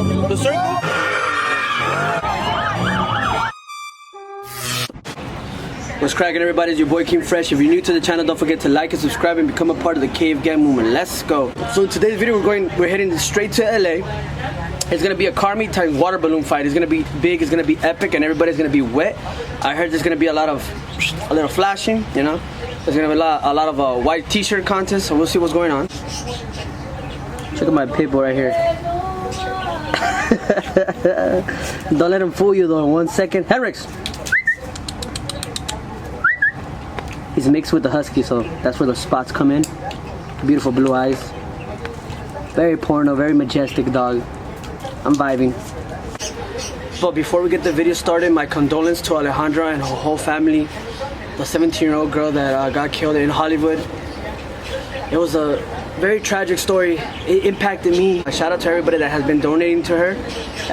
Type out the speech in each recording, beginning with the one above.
The circle? What's cracking, everybody? It's your boy King Fresh. If you're new to the channel, don't forget to like and subscribe and become a part of the Cave Gang movement. Let's go. So in today's video, we're heading straight to LA. It's gonna be a car meet times water balloon fight. It's gonna be big, it's gonna be epic, and everybody's gonna be wet. I heard there's gonna be a little flashing, you know. There's gonna be a lot of white t-shirt contests, so we'll see what's going on. Check out my pitbull right here. Don't let him fool you though. 1 second. Henrix. He's mixed with the husky, so that's where the spots come in. Beautiful blue eyes. Very porno, very majestic dog. I'm vibing. But before we get the video started, my condolences to Alejandra and her whole family. The 17-year-old girl that got killed in Hollywood. It was a very tragic story. It impacted me. A shout out to everybody that has been donating to her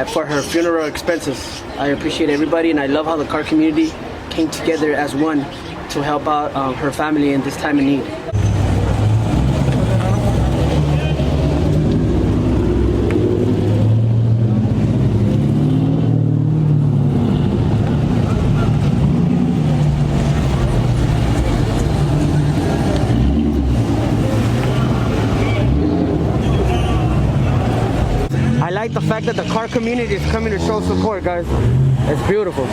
for her funeral expenses. I appreciate everybody, and I love how the car community came together as one to help out her family in this time of need. I like the fact that the car community is coming to show support, guys. It's beautiful.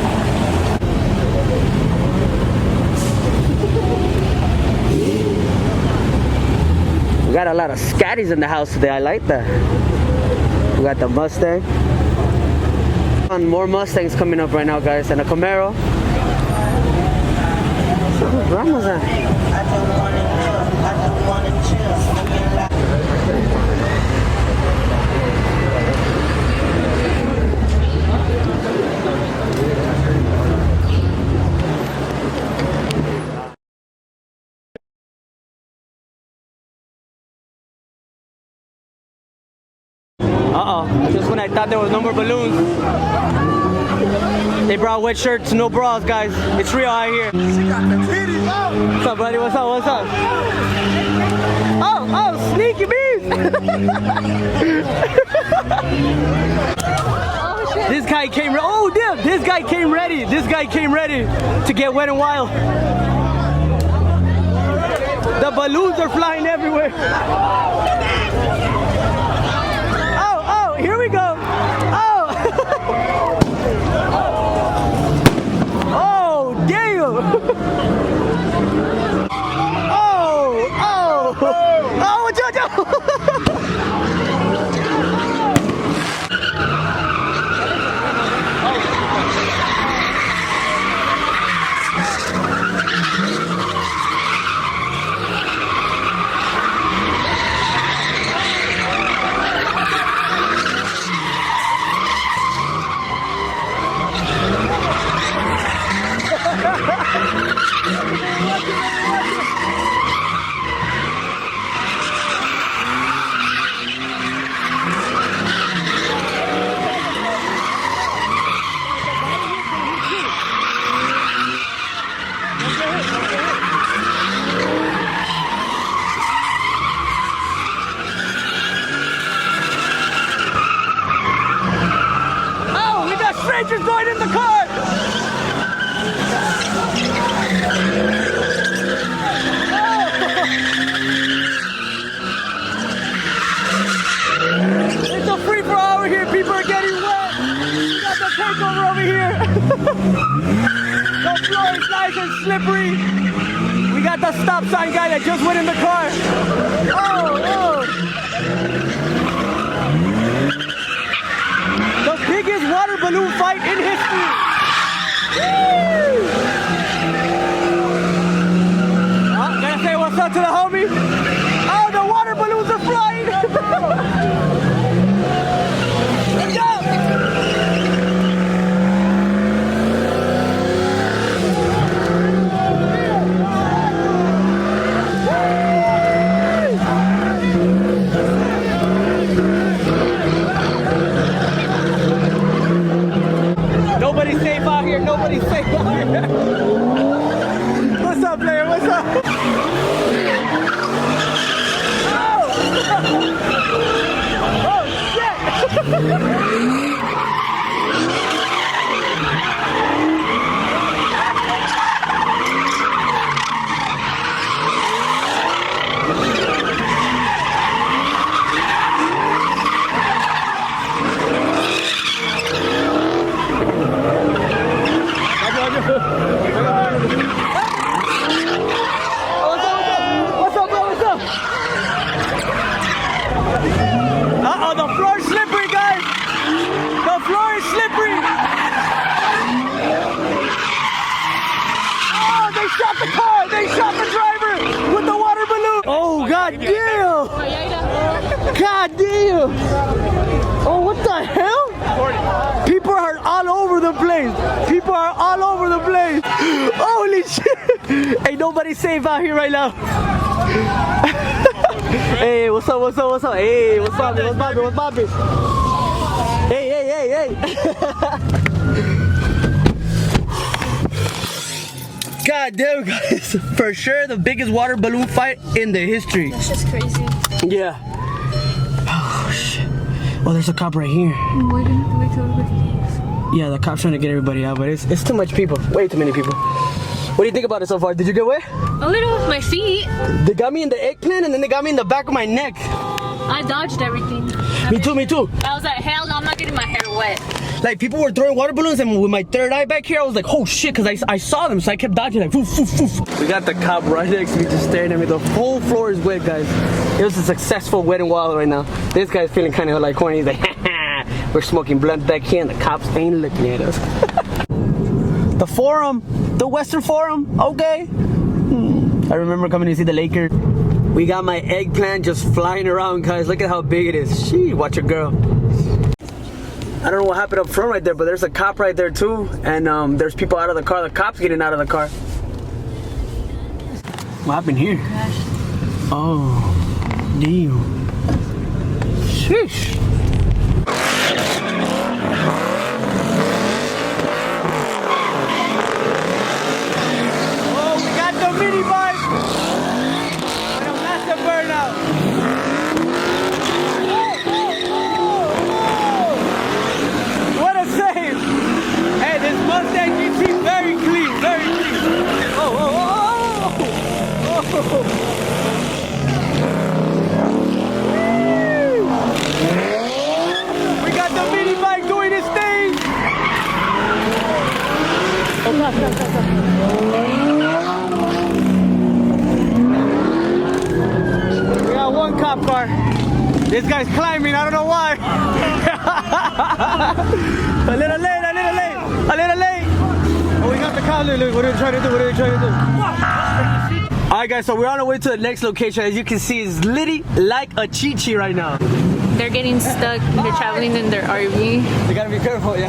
We got a lot of scatties in the house today. I like that. We got the Mustang. And more Mustangs coming up right now, guys, and a Camaro. Where's Grandma's at? I don't want to chill. Just when I thought there was no more balloons, they brought wet shirts, no bras, guys. It's real out here. She got the titties. What's up, buddy? What's up? What's up? Oh, sneaky beast! This guy came. Oh, damn! This guy came ready. This guy came ready to get wet and wild. The balloons are flying everywhere. Here we go. Oh! Oh, damn! Oh, Jojo! Strangers going in the car! It's a free-for-all over here. People are getting wet. We got the takeover over here. The floor is nice and slippery. We got the stop sign guy that just went in the car. Oh! The biggest water balloon fight in history. Gotta say what's up to the homie. Oh, the water balloons are flying. Let's go. the floor is slippery, guys. The floor is slippery. Oh, they shot the car. They shot the driver with the water balloon. Oh, god damn. God damn. Oh, what the hell? People are all over the place. People are all over the place. Holy shit. Ain't nobody safe out here right now. Hey, what's up, what's up, what's up? Hey, what's up, what's poppin', what's poppin'? Hey, hey, hey, hey. God damn, guys. For sure, the biggest water balloon fight in the history. That's just crazy. Yeah. Oh, shit. Oh, there's a cop right here. I'm waiting to wait till everybody leaves. Yeah, the cop's trying to get everybody out, but it's too much people. Way too many people. What do you think about it so far? Did you get wet? A little with my feet. They got me in the eggplant and then they got me in the back of my neck. I dodged everything. Me too, me too. I was like, hell no, I'm not getting my hair wet. Like, people were throwing water balloons, and with my third eye back here, I was like, oh shit, because I saw them, so I kept dodging, like, foof, foof, foof. We got the cop right next to me, just staring at me. The whole floor is wet, guys. It was a successful wet and wild right now. This guy's feeling kind of like horny. He's like, we're smoking blunt back here, and the cops ain't looking at us. The Forum, the Western Forum, okay. I remember coming to see the Lakers. We got my eggplant just flying around, guys. Look at how big it is. Shee, watch your girl. I don't know what happened up front right there, but there's a cop right there too, and there's people out of the car. The cop's getting out of the car. What happened here? Oh, damn. Sheesh. Oh, we got the mini bike and a massive burnout. Mustang GT very clean, very clean. Oh, oh, oh, oh, oh. We got the mini bike doing its thing. Oh, stop. We got one cop car. This guy's climbing, I don't know why. A little late. A little late. Oh, we got the car. Look, what are you trying to do? Alright, guys, so we're on our way to the next location. As you can see, it's litty like a chi-chi right now. They're getting stuck. They're traveling in their RV. They gotta be careful, yeah.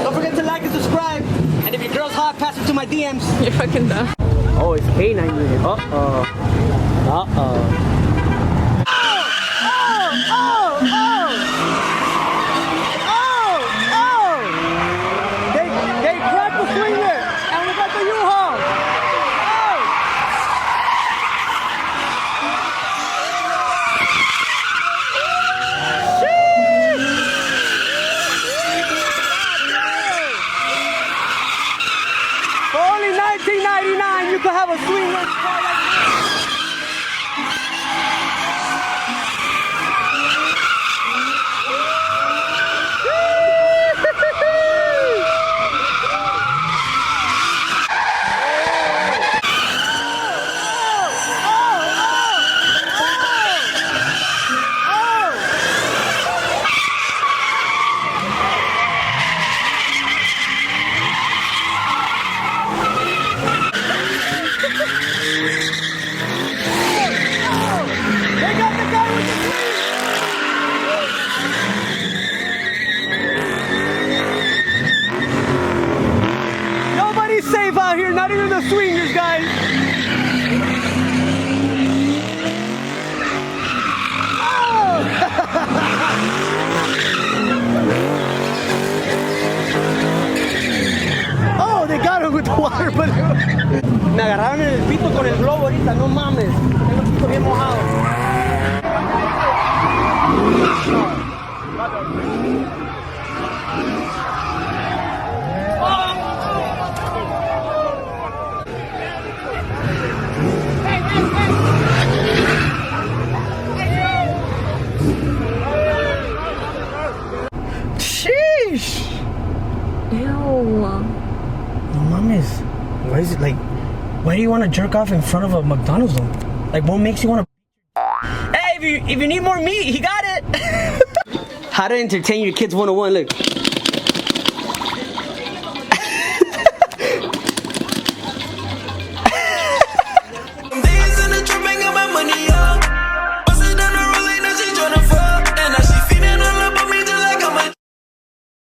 Don't forget to like and subscribe. And if your girl's hot, pass it to my DMs. You're fucking dumb. Oh, it's K9 unit. Uh-oh. They cracked the swinger, and we got the U-Haul. For only $19.99, you can have a swinger. Safe out here, not even the swingers, guys. Oh! Oh, they got him with the water balloon. Me agarraron en el pito con el globo ahorita, no mames. Tengo el pito bien mojado. Ew. No mames. Why is it like Why do you want to jerk off in front of a McDonald's though? Like, what makes you want to? Hey, if you need more meat, he got it. How to entertain your kids 101. Look.